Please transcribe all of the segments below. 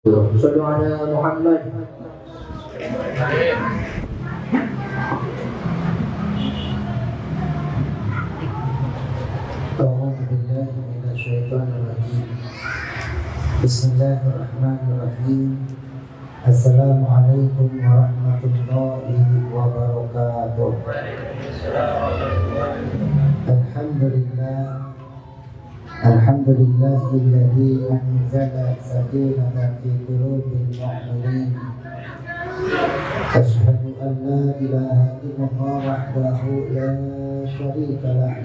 صلوا على محمد. أعوذ بالله من الشيطان الرجيم. بسم الله الرحمن الرحيم. السلام عليكم ورحمة الله وبركاته. الحمد لله الذي أنزل السكينة في قلوب المؤمنين. أشهد أن لا إله إلا الله وحده لا شريك له،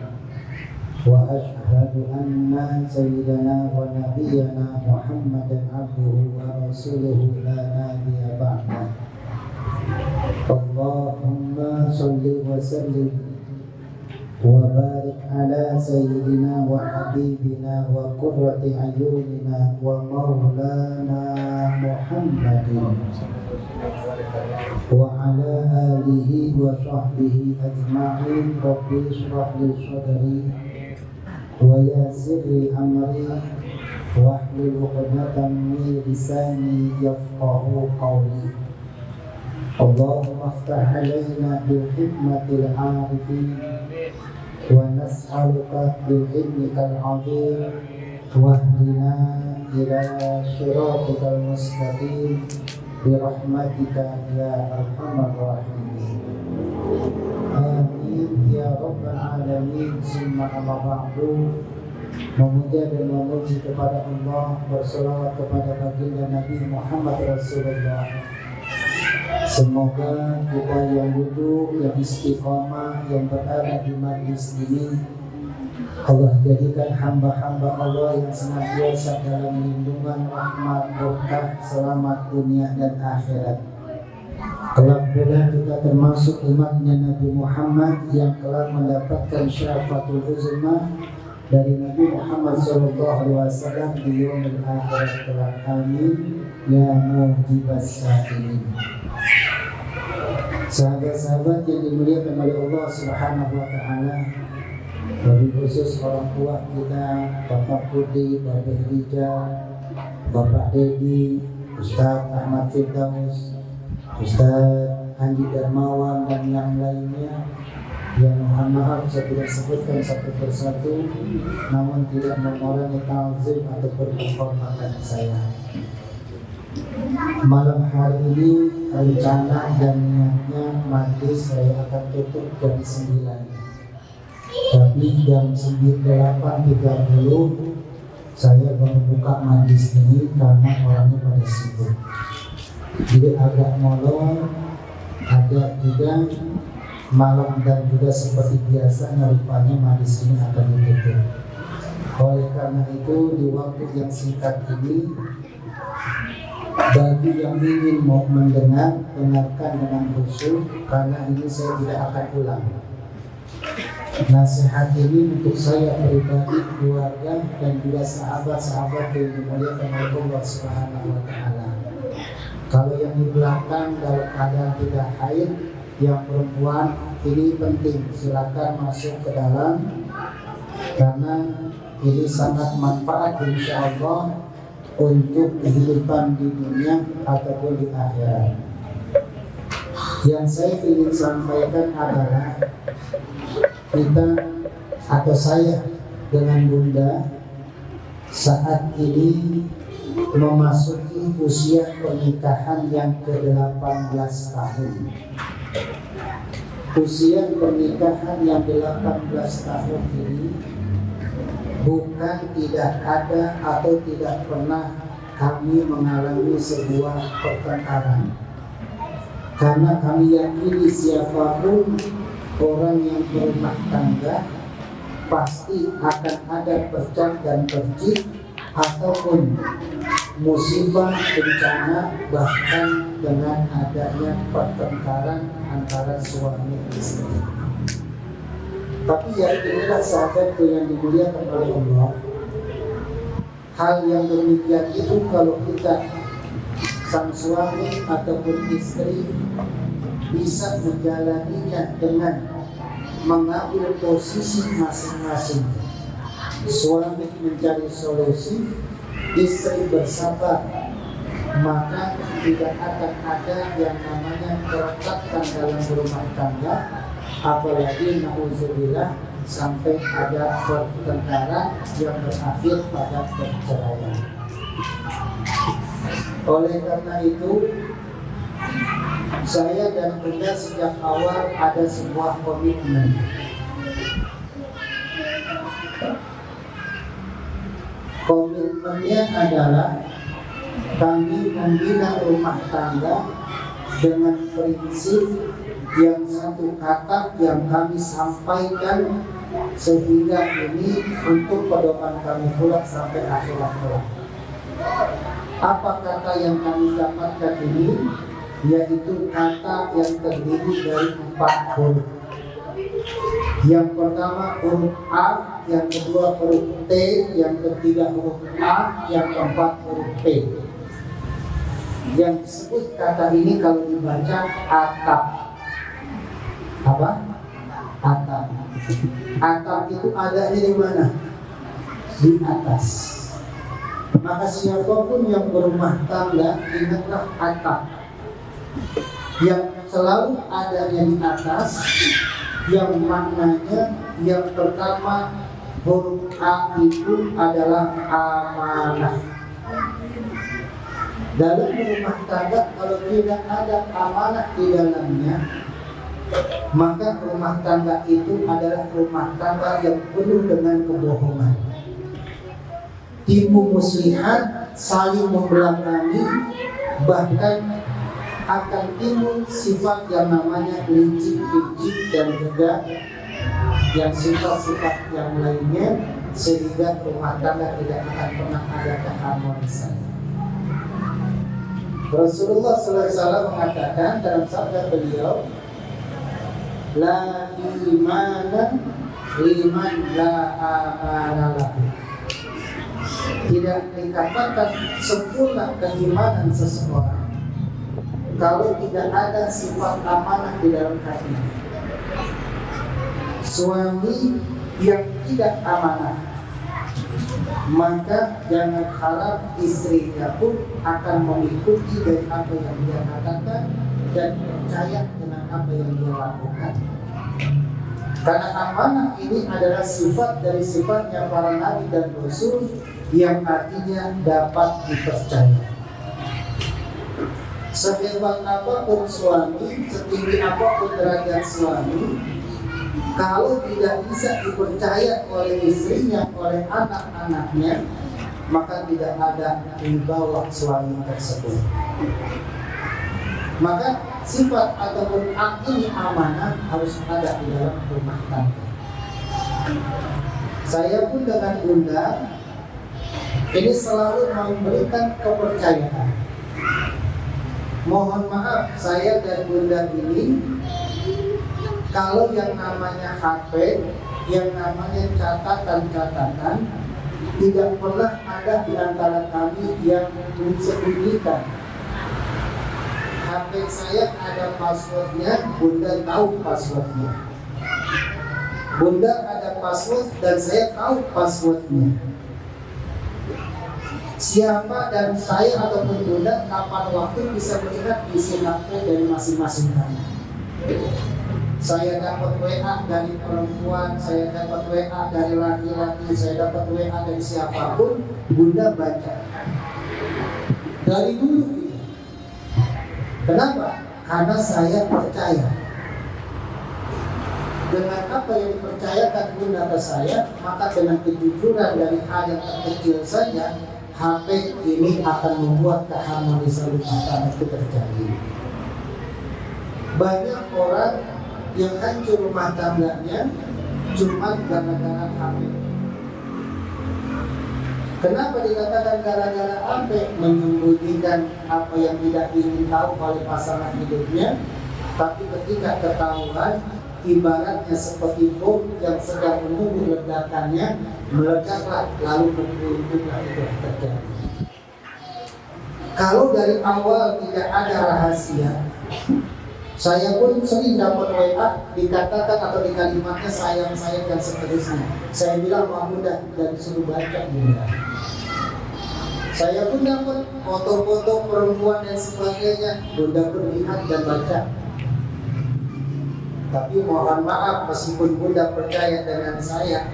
وأشهد أن سيدنا ونبينا محمدا عبده ورسوله لا نبي بعده. اللهم صل وسلم وبارك على سيدنا وحبيبنا وقرة عيوننا ومولانا محمد وعلى آله وصحبه أجمعين. رب اشرح لي صدري ويسر لي أمري واحلل عقدة من لساني يفقهوا قولي. اللهم افتح علينا بالحكمة العارفين، ونسألك بعلمك العظيم، واهدنا إلى صراطك المستقيم برحمتك يا أرحم الراحمين. آمين ya rabbal alamin. Summa amma ba'du. Memuja dan memuji kepada Allah, berselawat kepada baginda Nabi Muhammad Rasulullah. Semoga kita yang duduk, yang istiqamah, yang berada di majlis ini, Allah jadikan hamba-hamba Allah yang senantiasa dalam lindungan, rahmat, berkah, selamat dunia dan akhirat. Kelak pula kita termasuk umatnya Nabi Muhammad yang telah mendapatkan syafaatul uzma dari Nabi Muhammad SAW di yaumil akhirat kelak. Amin ya mujibas syakirin. Sahabat-sahabat yang dimuliakan oleh Allah Subhanahu wa taala, wabil khusus orang tua kita, Bapak Budi, Bapak Rijal, Bapak Dedi, Ustaz Ahmad Firdaus, Ustaz Andi Darmawan dan yang lainnya, yang mohon maaf saya tidak sebutkan satu persatu, namun tidak mengurangi ta'zim atau penghormatan saya. Malam hari ini rencana dan niatnya majlis saya akan tutup jam 9. Tapi jam 8.30 saya baru buka majlis ini karena orangnya pada sibuk. Jadi agak molor, agak juga malam dan juga seperti biasanya rupanya majlis ini akan ditutup. Oleh karena itu di waktu yang singkat ini, bagi yang ingin mau mendengar, dengarkan dengan khusyuk, karena ini saya tidak akan ulang. Nasihat ini untuk saya pribadi, keluarga, dan juga sahabat-sahabat yang dimuliakan oleh Allah Subhanahu wa taala. Kalau yang di belakang dalam keadaan tidak haid, yang perempuan ini penting, silakan masuk ke dalam, karena ini sangat manfaat insyaallah untuk kehidupan di dunia ataupun di akhirat. Yang saya ingin sampaikan adalah kita atau saya dengan Bunda saat ini memasuki usia pernikahan yang ke-18 tahun. Usia pernikahan yang 18 tahun ini bukan tidak ada atau tidak pernah kami mengalami sebuah pertengkaran. Karena kami yakini siapapun orang yang berumah tangga pasti akan ada pecah dan percik ataupun musibah, bencana, bahkan dengan adanya pertengkaran antara suami istri. Tapi ya inilah sahabatku yang dimuliakan oleh Allah. Hal yang demikian itu kalau kita sang suami ataupun istri bisa menjalaninya dengan mengambil posisi masing-masing. Suami mencari solusi, istri bersabar maka tidak akan ada yang namanya kerekatan dalam rumah tangga, apalagi na'udzubillah sampai ada pertengkaran yang berakhir pada perceraian. Oleh karena itu, saya dan Bunda sejak awal ada sebuah komitmen. Komitmennya adalah kami membina rumah tangga dengan prinsip yang satu kata yang kami sampaikan sehingga ini untuk pedoman kami pula sampai akhirat kelak. Apa kata yang kami dapatkan ini? Yaitu kata yang terdiri dari 4 huruf. Yang pertama huruf A, yang kedua huruf T, yang ketiga huruf A, yang keempat huruf P. Yang disebut kata ini kalau dibaca atap. Apa? Atap. Atap itu adanya di mana? Di atas. Maka siapapun yang berumah tangga, ingatlah atap yang selalu adanya di atas, yang maknanya yang pertama huruf A itu adalah amanah. Dalam rumah tangga kalau tidak ada amanah di dalamnya, maka rumah tangga itu adalah rumah tangga yang penuh dengan kebohongan. Tipu muslihat, saling membelakangi, bahkan akan timbul sifat yang namanya licik-licik dan juga yang sifat-sifat yang lainnya, sehingga rumah tangga tidak akan pernah ada keharmonisan. Rasulullah SAW mengatakan dalam sabda beliau, la imana liman la amana lahu. Tidak dikatakan sempurna keimanan seseorang kalau tidak ada sifat amanah di dalam hatinya. Suami yang tidak amanah, maka jangan harap istrinya pun akan mengikuti dari apa yang dia katakan dan percaya dengan apa yang dia lakukan. Karena amanah ini adalah sifat dari sifatnya para nabi dan rasul yang artinya dapat dipercaya. Sehebat apapun suami, setinggi apapun derajat suami, kalau tidak bisa dipercaya oleh istrinya, oleh anak-anaknya, maka tidak ada wibawa suami tersebut. Maka sifat ataupun akil amanah harus ada di dalam rumah tangga. Saya pun dengan Bunda ini selalu memberikan kepercayaan. Mohon maaf, saya dan Bunda ini kalau yang namanya HP, yang namanya catatan-catatan, tidak pernah ada di antara kami yang disembunyikan. HP saya ada passwordnya, Bunda tahu passwordnya. Bunda ada password dan saya tahu passwordnya. Siapa dan saya ataupun Bunda kapan waktu bisa melihat isi HP dari masing-masing kami. Saya dapat WA dari perempuan, saya dapat WA dari laki-laki, saya dapat WA dari siapapun, Bunda baca. Dari dulu gitu. Kenapa? Karena saya percaya. Dengan apa yang dipercayakan Bunda ke saya, maka dengan kejujuran dari hal yang terkecil saja, HP ini akan membuat keharmonisan rumah tangga itu terjadi. Banyak orang yang hancur rumah tangganya cuma gara-gara HP. Kenapa dikatakan gara-gara HP? Menyembunyikan apa yang tidak ingin tahu oleh pasangan hidupnya. Tapi ketika ketahuan, ibaratnya seperti bom yang sedang menunggu ledakannya, meledaklah lalu berbuntutlah itu terjadi. Kalau dari awal tidak ada rahasia, saya pun sering dapat WA dikatakan atau di kalimatnya sayang dan seterusnya. Saya bilang Bunda dan disuruh baca Bunda. Saya pun dapat foto-foto perempuan dan sebagainya. Bunda pun lihat dan baca. Tapi mohon maaf, meskipun Bunda percaya dengan saya,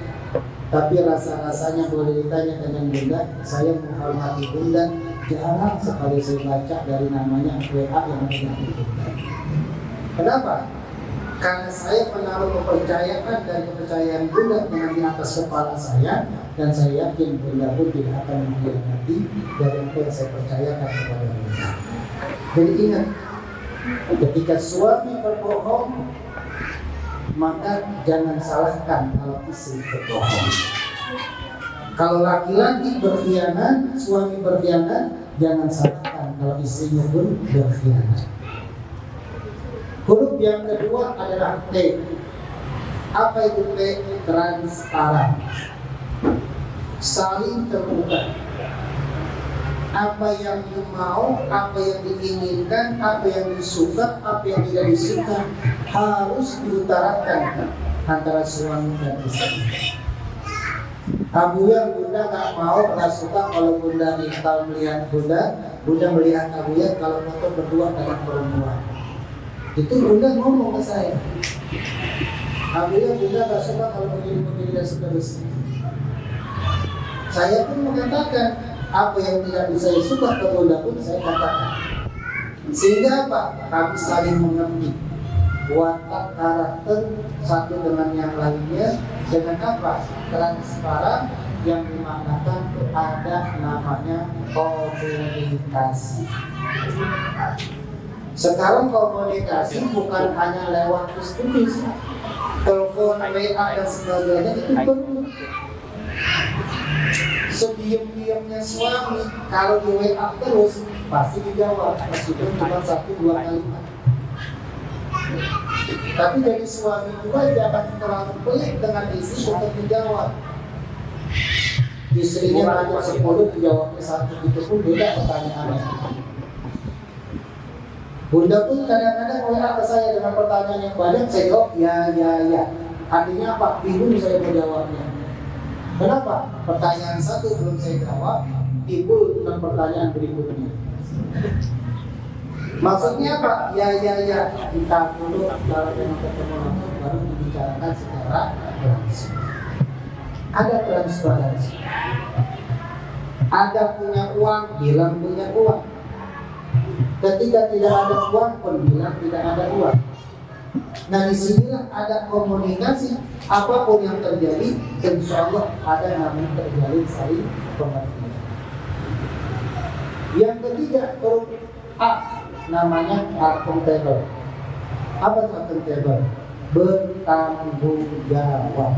tapi rasa-rasanya boleh ditanya dengan Bunda. Saya menghormati Bunda. Jarang sekali saya baca dari namanya WA yang ada di Bunda. Kenapa? Karena saya menaruh kepercayaan dan kepercayaan Bunda dengan di atas kepala saya, dan saya yakin Bunda pun tidak akan mengkhianati dari apa yang saya percayakan kepada Bunda. Jadi ingat, ketika suami berbohong, maka jangan salahkan kalau istri berbohong. Kalau laki-laki berkhianat, suami berkhianat, jangan salahkan kalau istrinya pun berkhianat. Huruf yang kedua adalah T. Apa itu T? Transparan. Saling terbuka. Apa yang dimau, apa yang diinginkan, apa yang disuka, apa yang tidak disuka harus diutarakan antara suami dan istri. Abuya, Bunda gak mau, gak suka kalau Bunda kalau melihat Bunda melihat Abuya kalau foto berdua dengan perempuan. Itu Bunda ngomong ke saya. Abuya, Bunda gak suka kalau begini-begini dan seterusnya. Saya pun mengatakan apa yang tidak bisa saya suka ke Bunda pun saya katakan. Sehingga apa? Kami saling mengerti watak karakter satu dengan yang lainnya. Dengan apa? Transparan, yang dimaknakan ada namanya komunikasi. Sekarang komunikasi bukan hanya lewat tulis, telepon, WA dan sebagainya, itu perlu. Sediam-diamnya suami kalau di WA terus pasti dijawab, meskipun cuma 1-2 kalimat. Tapi dari suami juga jangan terlalu pelit dengan istri untuk menjawab. Istrinya nanya 10, dijawabnya 1, itu pun beda pertanyaannya. Bunda pun kadang-kadang WA ke saya dengan pertanyaan yang banyak, saya jawab ya. Artinya apa? Bingung saya menjawabnya. Kenapa? Pertanyaan 1 belum saya jawab, timbul dengan pertanyaan berikutnya. Maksudnya apa? Ya. Kita dulu kalau memang ketemu langsung baru dibicarakan secara langsung. Ada transparansi. Ada punya uang, bilang punya uang. Ketika tidak ada uang pun bilang tidak ada uang. Nah, disinilah ada komunikasi. Apapun yang terjadi, insya Allah ada namanya terjalin saling pengertian. Yang ketiga, huruf A, namanya akuntabel. Apa itu akuntabel? Bertanggung jawab.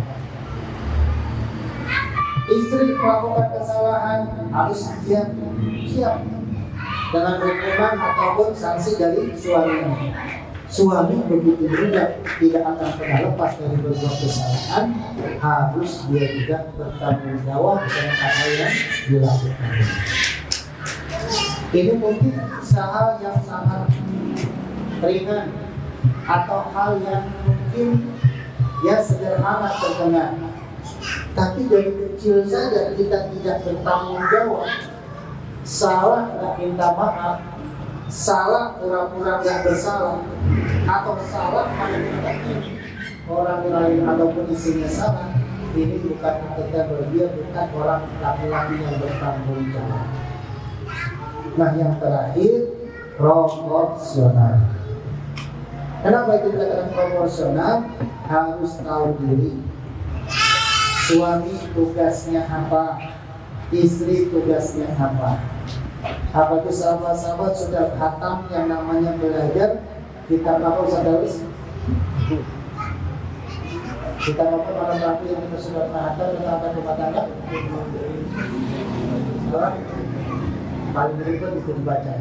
Istri melakukan kesalahan harus siap dengan hukuman ataupun sanksi dari suaminya. Suami begitu juga tidak akan pernah lepas dari berbuat kesalahan, harus dia juga bertanggung jawab dengan apa yang dilakukan. Ini mungkin hal yang sangat ringan atau hal yang mungkin ya sederhana terdengar. Tapi dari kecil saja kita tidak bertanggung jawab, salah nggak minta maaf, salah pura-pura nggak bersalah, atau salah mengatakan orang lain ataupun isinya salah, ini bukan kita berdia, bukan orang laki-laki yang bertanggung jawab. Nah, yang terakhir, proporsional. Kenapa itu dikatakan proporsional? Harus tahu diri. Suami tugasnya apa, istri tugasnya apa. Apa itu sahabat-sahabat sudah khatam yang namanya belajar kitab apa Ustaz? Kitab apa malam rapi yang kita sudah khatam tentang rumah tangga? Paling berikut itu dibaca.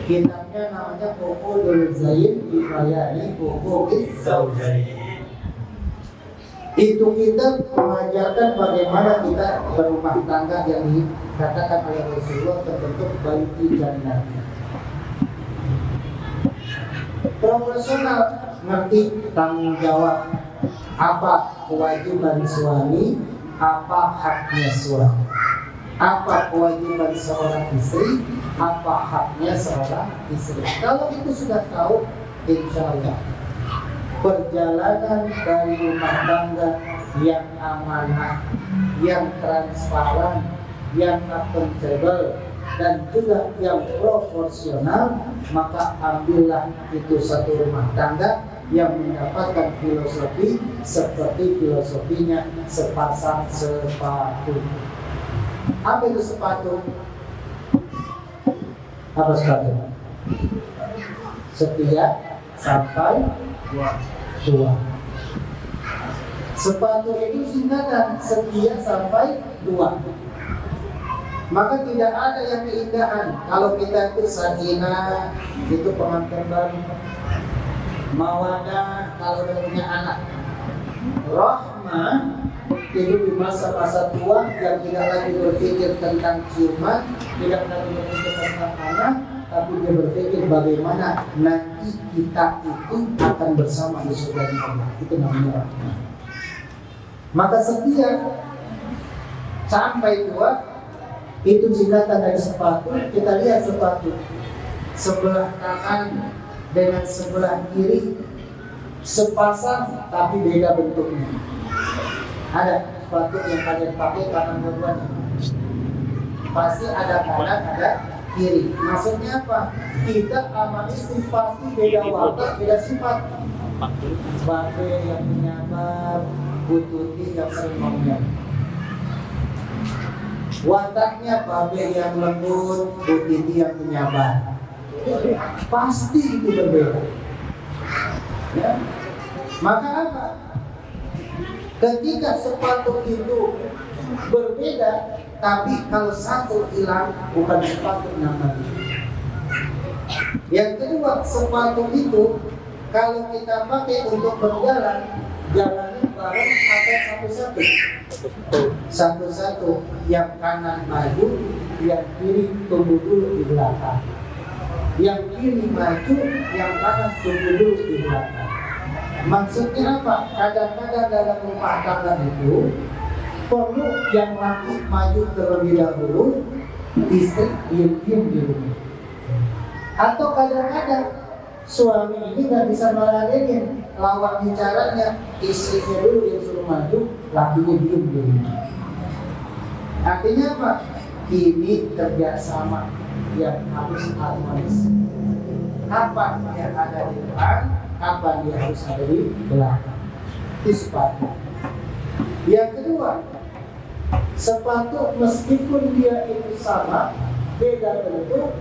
Kitabnya namanya Uqudul Zain fi Bayani Huquqiz Zawjain. Itu kita mengajarkan bagaimana kita berumah tangga yang dikatakan oleh Rasulullah terbentuk baiti jannah. Proporsional, ngerti tanggung jawab, apa kewajiban suami, apa haknya suami. Apa kewajiban seorang istri, apa haknya seorang istri. Kalau itu sudah tahu, insya Allah perjalanan dari rumah tangga yang amanah, yang transparan, yang akuntabel, dan juga yang proporsional, maka ambillah itu satu rumah tangga yang mendapatkan filosofi seperti filosofinya sepasang sepatu. Apa itu sepatu? Apa sepatu? Setia sampai tua. Sepatu itu singkatan setia sampai tua. Maka tidak ada yang keindahan kalau kita itu sakinah, itu pengantin baru, mawadah kalau udah punya anak, rahmah itu di masa-masa tua yang tidak lagi berpikir tentang ciuman, tidak lagi berpikir tentang anak, tapi dia berpikir bagaimana nanti kita itu akan bersama di surga Allah. Itu namanya rahmah. Maka setia sampai tua itu singkatan dari sepatu. Kita lihat sepatu sebelah kanan dengan sebelah kiri sepasang tapi beda bentuknya. Ada sepatu yang kalian pakai kanan dua-duanya, pasti ada kanan ada kiri. Maksudnya apa? Kita sama istri pasti beda watak, beda sifat. Babe yang menyabar, Bu Tuti yang sering ngomel. Wataknya babe yang lembut, Bu Titi yang penyabar. Pasti itu berbeda. Ya. Maka apa? Ketika sepatu itu berbeda, tapi kalau satu hilang bukan sepatu namanya. Yang kedua, sepatu itu kalau kita pakai untuk berjalan, jalannya bareng atau satu-satu. Satu-satu, yang kanan maju, yang kiri tunggu dulu di belakang. Yang kiri maju, yang kanan tunggu dulu di belakang. Maksudnya apa? Kadang-kadang dalam rumah tangga itu perlu yang laki maju terlebih dahulu, istri diam-diam di rumah. Atau kadang-kadang suami ini nggak bisa meladenin, lawan bicaranya istrinya dulu yang suruh maju, lakinya diam di rumah. Artinya apa? Ini kerjasama yang harus harmonis. Kapan yang ada di depan, kapan dia harus ada di belakang. Itu sepatu. Yang kedua, sepatu meskipun dia itu sama, beda bentuk,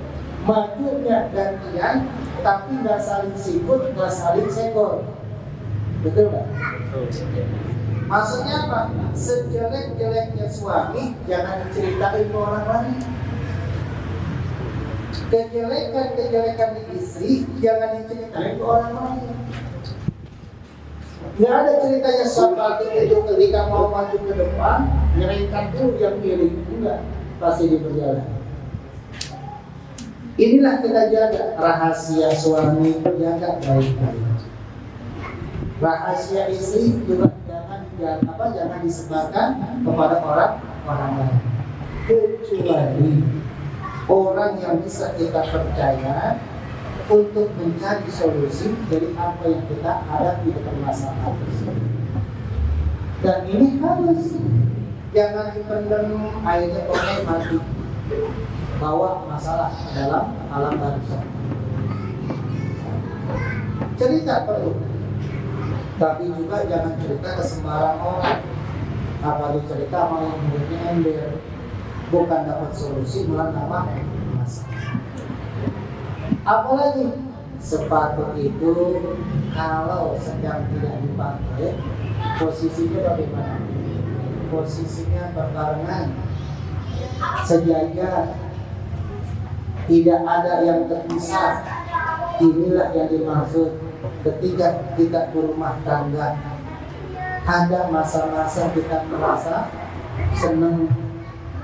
majunya gantian, tapi nggak saling sikut, nggak saling sekor. Betul nggak? Maksudnya apa? Sejelek-jeleknya suami jangan diceritain ke orang lain. Kejelekan di istri jangan diceritain ke orang lain. Nggak ada ceritanya sepatu itu ketika mau maju ke depan ngeringkat dulu yang kiri, enggak, pasti dia berjalan. Inilah kita jaga rahasia suami, jaga baik-baik. Rahasia istri juga jangan disebarkan kepada orang lain. Kecuali orang yang bisa kita percaya untuk mencari solusi dari apa yang kita hadapi di permasalahan tersebut. Dan ini harus jangan dipendam airnya pakai mati, bawa masalah ke dalam alam bangsa. Cerita perlu, tapi juga jangan cerita ke sembarang orang. Apa dicerita malah mulutnya ember, bukan dapat solusi malah nambah masalah. Apalagi sepatu itu kalau sedang tidak dipakai, posisinya bagaimana? Posisinya berbarengan, sejajar, tidak ada yang terpisah. Inilah yang dimaksud ketika kita berumah tangga. Ada masa-masa kita merasa senang,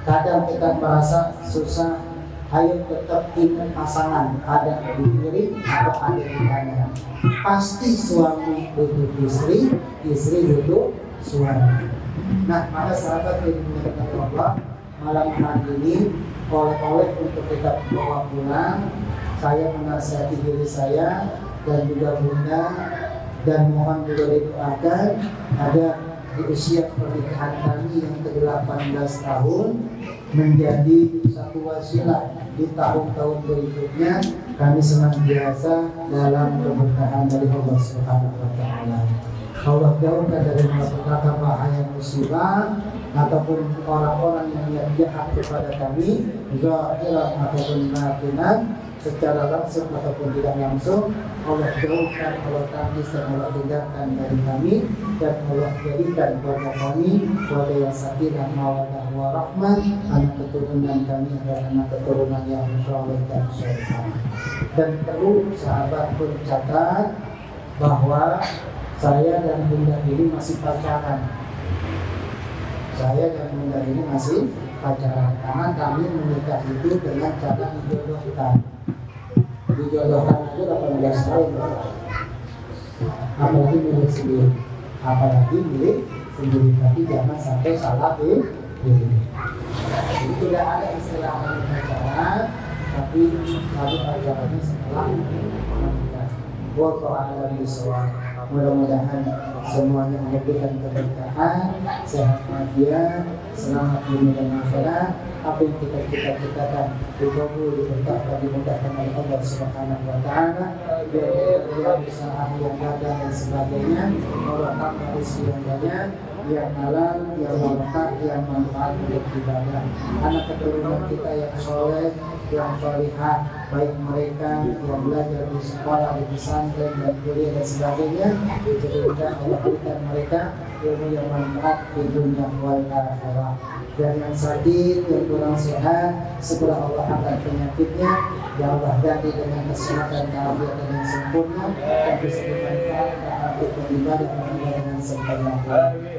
kadang kita merasa susah. Ayo tetap ingat pasangan, ada di kiri atau ada di kanan. Pasti suami butuh istri, istri butuh suami. Nah, maka sahabat yang dimuliakan Allah, malam hari ini oleh-oleh untuk kita bawa pulang. Saya menasihati diri saya dan juga Bunda, dan mohon juga didoakan ada di usia pernikahan kami yang ke-18 tahun menjadi satu wasilah di tahun-tahun berikutnya kami senantiasa dalam keberkahan dari Allah Subhanahu wa taala. Allah jauhkan dari malapetaka bahaya musibah ataupun orang-orang yang niat jahat kepada kami, zahiran ataupun batinan, secara langsung ataupun tidak langsung. Allah jauhkan, Allah tangkis dan Allah hindarkan dari kami, dan Allah jadikan keluarga kami keluarga yang sakinah mawaddah warahmah, anak keturunan kami adalah anak keturunan yang saleh dan salihah. Dan perlu sahabat pun catat bahwa saya dan Bunda ini masih pacaran. Saya dan Bunda ini masih pacaran karena kami menikah itu dengan cara dijodohkan. Dijodohkan itu 18 tahun, apalagi milik sendiri, tapi jangan sampai salah pilih. Jadi tidak ada istilah pacaran, tapi kami pacarannya setelah menikah. Wallahu a'lam bishawab. Mudah-mudahan semuanya memberikan keberkahan, sehat walafiat, selamat dunia dan akhirat. Apa yang kita cita-citakan dikabul, diberkahkan, dimudahkan oleh Allah Subhanahu wa taala. Biar usaha yang gagal dan sebagainya, Allah tambah rezeki yang banyak, yang halal, yang berkah, yang manfaat untuk ibadah. Anak keturunan kita yang soleh, yang salihah, baik mereka yang belajar di sekolah, di pesantren dan kuliah dan sebagainya, dijadikan Allah berikan mereka ilmu yang manfaat di dunia wal akhirah. Dan yang sakit, yang kurang sehat, segera Allah angkat penyakitnya, ya Allah ganti dengan kesehatan dan keafiatan yang sempurna, dan bisa bermanfaat dan aktif beribadah dengan sempurna.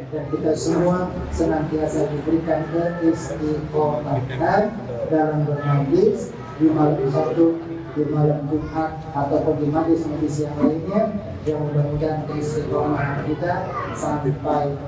Dan kita semua senantiasa diberikan keistiqomahan dalam bermajlis di malam Sabtu, di malam Jumat ataupun di majlis-majlis yang lainnya, yang mudah-mudahan keistiqomahan kita sampai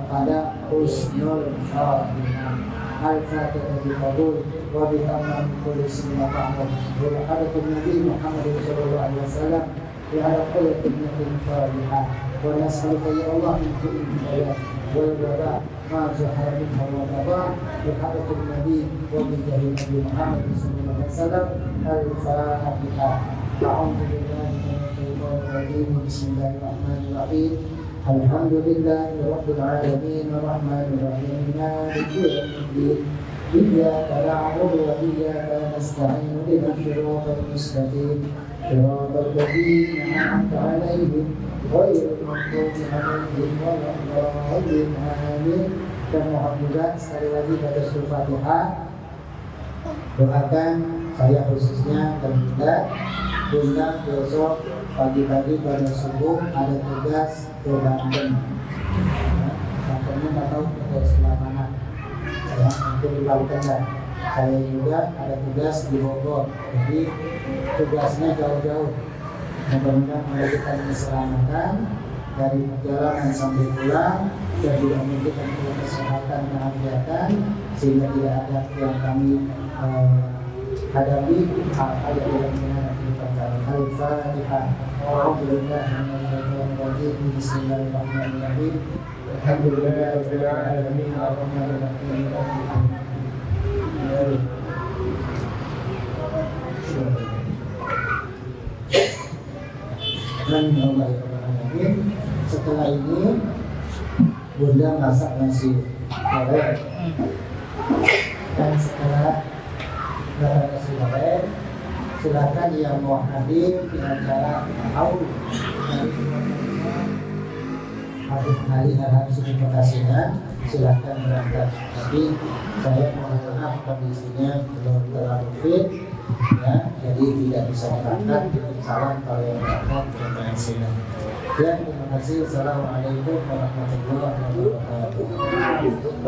pada husnul khatimah. Al-Fatihah bilqabul wa bitamam kulli sunnah ba'da wa hadatul Nabi Muhammad sallallahu alaihi wasallam wa ala kulli khidmatin salihah wa nas'aluka ya Allah min kulli hidayah wal wala ma zahara minha wa batan bi hadatul Nabi wa bi jahi Nabi Muhammad sallallahu alaihi wasallam. Al-Fatihah. A'udzu billahi minasy syaithanir rajim. Bismillahirrahmanirrahim. Alhamdulillahi rabbil alamin arrahmanir rahim maliki yaumiddin iyyaka na'budu wa iyyaka nasta'in ihdinas siratal mustaqim siratal ladzina an'amta 'alaihim ghairil maghdubi 'alaihim waladdallin amin. Dan mohon juga sekali lagi pada surah Fatihah doakan saya khususnya dan Bunda besok pagi-pagi pada subuh ada tugas ke Banten. Bantennya nggak tahu ke sebelah mana. Ya, nanti di Banten kan. Saya juga ada tugas di Bogor. Jadi tugasnya jauh-jauh. Mudah-mudahan memberikan keselamatan dari perjalanan sampai pulang, dan juga memberikan kesehatan dan kegiatan sehingga tidak ada yang kami hadapi hal-hal yang tidak menyenangkan. Al-Fatihah. Bismillahirrahmanirrahim. Alhamdulillahirabbil alamin arrahmanir rahim. Setelah ini Bunda masak nasi goreng, dan setelah nasi goreng silakan yang mau hadir di acara haul hari harus terima kasihnya, silakan berangkat. Tapi saya mohon maaf kondisinya belum terlalu fit, ya, jadi tidak bisa berangkat. Salam kalau yang berangkat, terima kasih. Ya, terima kasih. Assalamualaikum warahmatullahi wabarakatuh.